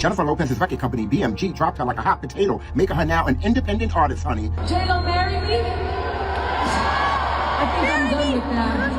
Jennifer Lopez's record company, BMG, dropped her like a hot potato, making her now an independent artist, honey. J.Lo, marry me? I think I'm done with that.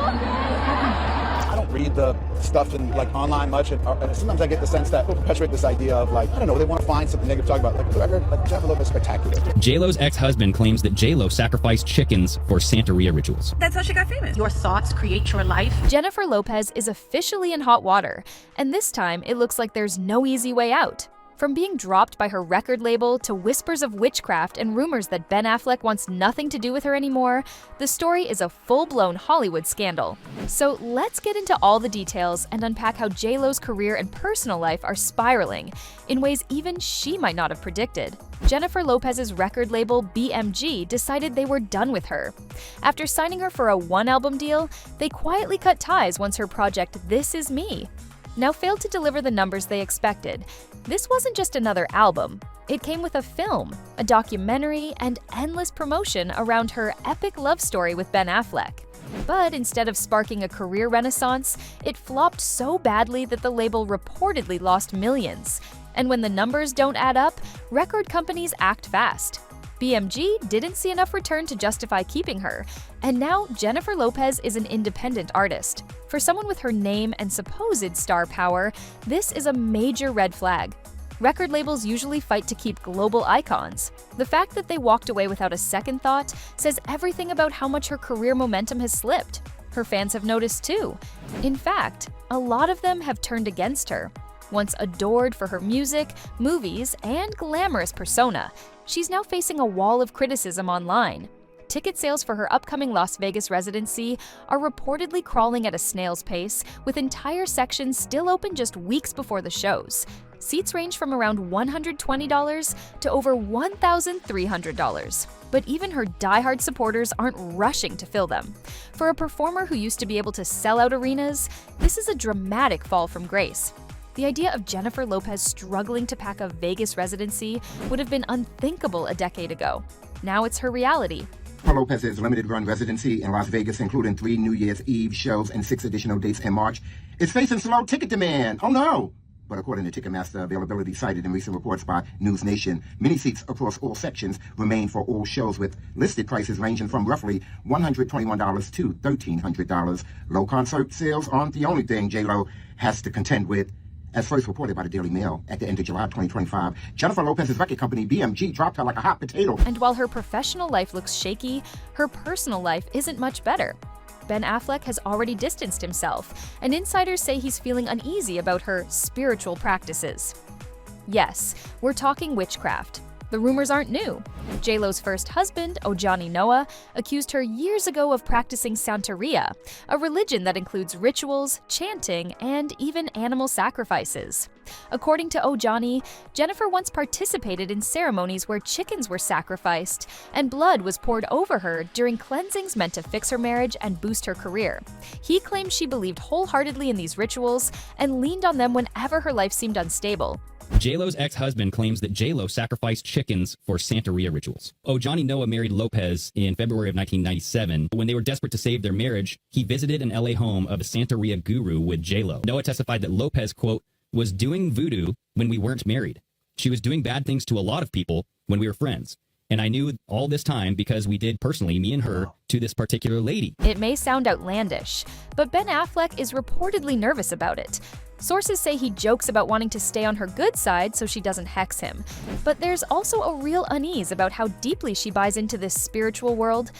I don't read the stuff in online much, and sometimes I get the sense that people perpetuate this idea of I don't know, they want to find something negative to talk about. Like the record, Jennifer Lopez is spectacular. J.Lo's ex-husband claims that J.Lo sacrificed chickens for Santeria rituals. That's how she got famous. Your thoughts create your life. Jennifer Lopez is officially in hot water, and this time it looks like there's no easy way out. From being dropped by her record label to whispers of witchcraft and rumors that Ben Affleck wants nothing to do with her anymore, the story is a full-blown Hollywood scandal. So let's get into all the details and unpack how J.Lo's career and personal life are spiraling in ways even she might not have predicted. Jennifer Lopez's record label, BMG, decided they were done with her. After signing her for a one-album deal, they quietly cut ties once her project This Is Me now failed to deliver the numbers they expected. This wasn't just another album. It came with a film, a documentary, and endless promotion around her epic love story with Ben Affleck. But instead of sparking a career renaissance, it flopped so badly that the label reportedly lost millions. And when the numbers don't add up, record companies act fast. BMG didn't see enough return to justify keeping her, and now Jennifer Lopez is an independent artist. For someone with her name and supposed star power, this is a major red flag. Record labels usually fight to keep global icons. The fact that they walked away without a second thought says everything about how much her career momentum has slipped. Her fans have noticed too. In fact, a lot of them have turned against her. Once adored for her music, movies, and glamorous persona, she's now facing a wall of criticism online. Ticket sales for her upcoming Las Vegas residency are reportedly crawling at a snail's pace, with entire sections still open just weeks before the shows. Seats range from around $120 to over $1,300. But even her diehard supporters aren't rushing to fill them. For a performer who used to be able to sell out arenas, this is a dramatic fall from grace. The idea of Jennifer Lopez struggling to pack a Vegas residency would have been unthinkable a decade ago. Now it's her reality. Jennifer Lopez's limited-run residency in Las Vegas, including 3 New Year's Eve shows and 6 additional dates in March, is facing slow ticket demand. Oh no! But according to Ticketmaster availability cited in recent reports by News Nation, many seats across all sections remain for all shows, with listed prices ranging from roughly $121 to $1,300. Low concert sales aren't the only thing J.Lo has to contend with. As first reported by the Daily Mail, at the end of July 2025, Jennifer Lopez's record company, BMG, dropped her like a hot potato. And while her professional life looks shaky, her personal life isn't much better. Ben Affleck has already distanced himself, and insiders say he's feeling uneasy about her spiritual practices. Yes, we're talking witchcraft. The rumors aren't new. J.Lo's first husband, Ojani Noah, accused her years ago of practicing Santeria, a religion that includes rituals, chanting, and even animal sacrifices. According to Ojani, Jennifer once participated in ceremonies where chickens were sacrificed and blood was poured over her during cleansings meant to fix her marriage and boost her career. He claimed she believed wholeheartedly in these rituals and leaned on them whenever her life seemed unstable. J.Lo's ex-husband claims that J.Lo sacrificed chickens for Santeria rituals. Ojani Noah married Lopez in February of 1997. When they were desperate to save their marriage, he visited an LA home of a Santeria guru with J.Lo. Noah testified that Lopez, quote, was doing voodoo when we weren't married. She was doing bad things to a lot of people when we were friends. And I knew all this time because we did personally, me and her, to this particular lady. It may sound outlandish, but Ben Affleck is reportedly nervous about it. Sources say he jokes about wanting to stay on her good side so she doesn't hex him. But there's also a real unease about how deeply she buys into this spiritual world.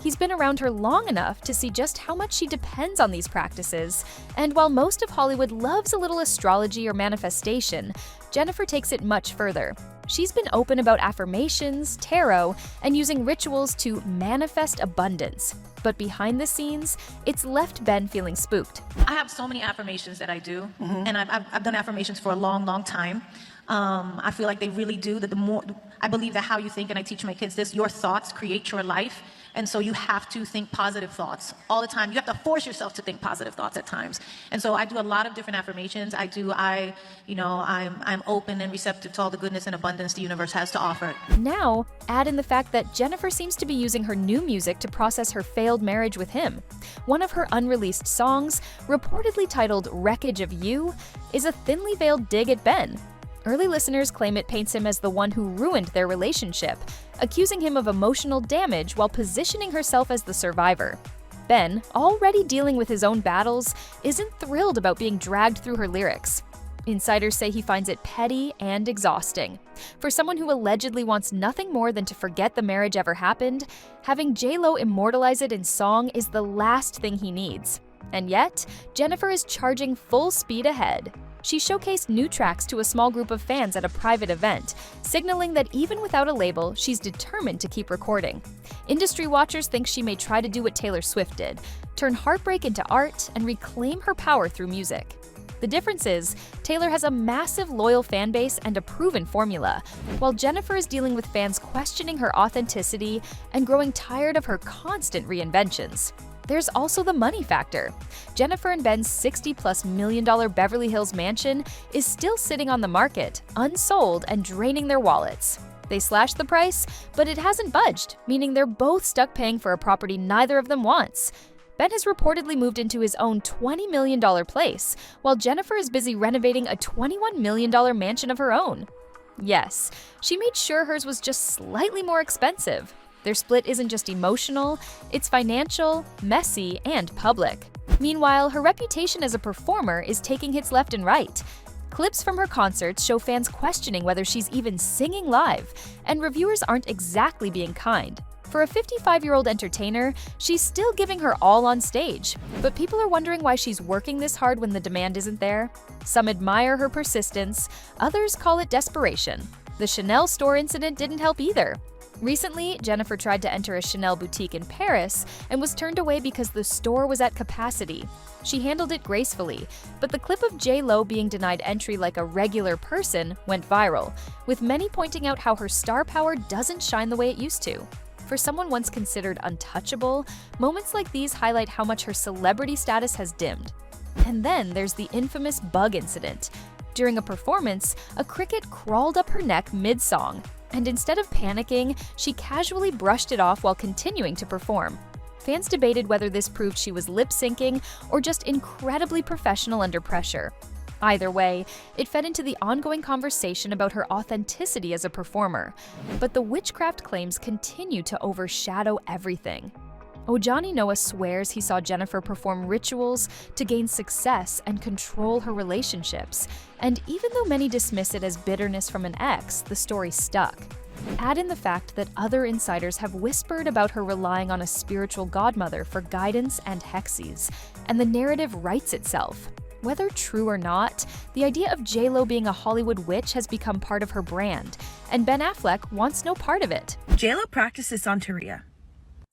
He's been around her long enough to see just how much she depends on these practices. And while most of Hollywood loves a little astrology or manifestation, Jennifer takes it much further. She's been open about affirmations, tarot, and using rituals to manifest abundance. But behind the scenes, it's left Ben feeling spooked. I have so many affirmations that I do, and I've done affirmations for a long, long time. I feel like they really do. That the more I believe that how you think, and I teach my kids this: your thoughts create your life. And so you have to think positive thoughts all the time. You have to force yourself to think positive thoughts at times. And so I do a lot of different affirmations. I'm open and receptive to all the goodness and abundance the universe has to offer. Now, add in the fact that Jennifer seems to be using her new music to process her failed marriage with him. One of her unreleased songs, reportedly titled Wreckage of You, is a thinly veiled dig at Ben. Early listeners claim it paints him as the one who ruined their relationship, accusing him of emotional damage while positioning herself as the survivor. Ben, already dealing with his own battles, isn't thrilled about being dragged through her lyrics. Insiders say he finds it petty and exhausting. For someone who allegedly wants nothing more than to forget the marriage ever happened, having J.Lo immortalize it in song is the last thing he needs. And yet, Jennifer is charging full speed ahead. She showcased new tracks to a small group of fans at a private event, signaling that even without a label, she's determined to keep recording. Industry watchers think she may try to do what Taylor Swift did, turn heartbreak into art and reclaim her power through music. The difference is, Taylor has a massive loyal fan base and a proven formula, while Jennifer is dealing with fans questioning her authenticity and growing tired of her constant reinventions. There's also the money factor. Jennifer and Ben's $60+ million Beverly Hills mansion is still sitting on the market, unsold and draining their wallets. They slashed the price, but it hasn't budged, meaning they're both stuck paying for a property neither of them wants. Ben has reportedly moved into his own $20 million place, while Jennifer is busy renovating a $21 million mansion of her own. Yes, she made sure hers was just slightly more expensive. Their split isn't just emotional, it's financial, messy, and public. Meanwhile, her reputation as a performer is taking hits left and right. Clips from her concerts show fans questioning whether she's even singing live, and reviewers aren't exactly being kind. For a 55-year-old entertainer, she's still giving her all on stage, but people are wondering why she's working this hard when the demand isn't there. Some admire her persistence, others call it desperation. The Chanel store incident didn't help either. Recently, Jennifer tried to enter a Chanel boutique in Paris and was turned away because the store was at capacity. She handled it gracefully, but the clip of J.Lo being denied entry like a regular person went viral, with many pointing out how her star power doesn't shine the way it used to. For someone once considered untouchable, moments like these highlight how much her celebrity status has dimmed. And then there's the infamous bug incident. During a performance, a cricket crawled up her neck mid-song, and instead of panicking, she casually brushed it off while continuing to perform. Fans debated whether this proved she was lip-syncing or just incredibly professional under pressure. Either way, it fed into the ongoing conversation about her authenticity as a performer. But the witchcraft claims continue to overshadow everything. Johnny Noah swears he saw Jennifer perform rituals to gain success and control her relationships. And even though many dismiss it as bitterness from an ex, the story stuck. Add in the fact that other insiders have whispered about her relying on a spiritual godmother for guidance and hexes, and the narrative writes itself. Whether true or not, the idea of J.Lo being a Hollywood witch has become part of her brand, and Ben Affleck wants no part of it. J.Lo practices Santeria,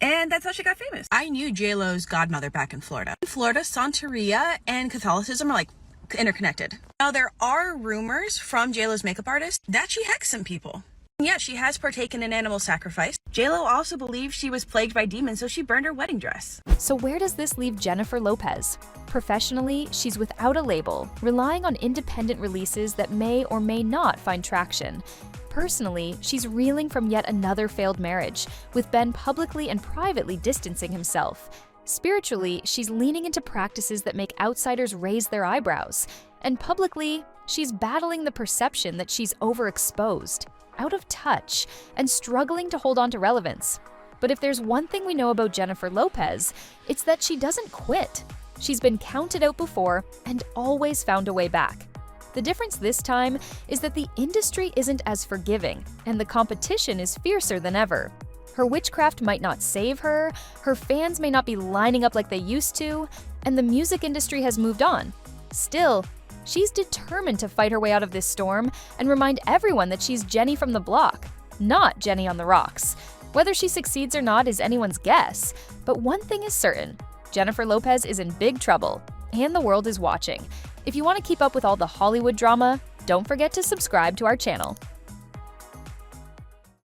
and that's how she got famous. I knew J.Lo's godmother back in Florida. In Florida, Santeria and Catholicism are like interconnected. Now, there are rumors from J.Lo's makeup artist that she hexed some people. Yeah, she has partaken in animal sacrifice. J.Lo also believes she was plagued by demons, so she burned her wedding dress. So where does this leave Jennifer Lopez? Professionally, she's without a label, relying on independent releases that may or may not find traction. Personally, she's reeling from yet another failed marriage, with Ben publicly and privately distancing himself. Spiritually, she's leaning into practices that make outsiders raise their eyebrows. And publicly, she's battling the perception that she's overexposed, out of touch, and struggling to hold on to relevance. But if there's one thing we know about Jennifer Lopez, it's that she doesn't quit. She's been counted out before and always found a way back. The difference this time is that the industry isn't as forgiving, and the competition is fiercer than ever. Her witchcraft might not save her, her fans may not be lining up like they used to, and the music industry has moved on. Still, she's determined to fight her way out of this storm and remind everyone that she's Jenny from the block, not Jenny on the rocks. Whether she succeeds or not is anyone's guess, but one thing is certain: Jennifer Lopez is in big trouble, and the world is watching. If you want to keep up with all the Hollywood drama, don't forget to subscribe to our channel.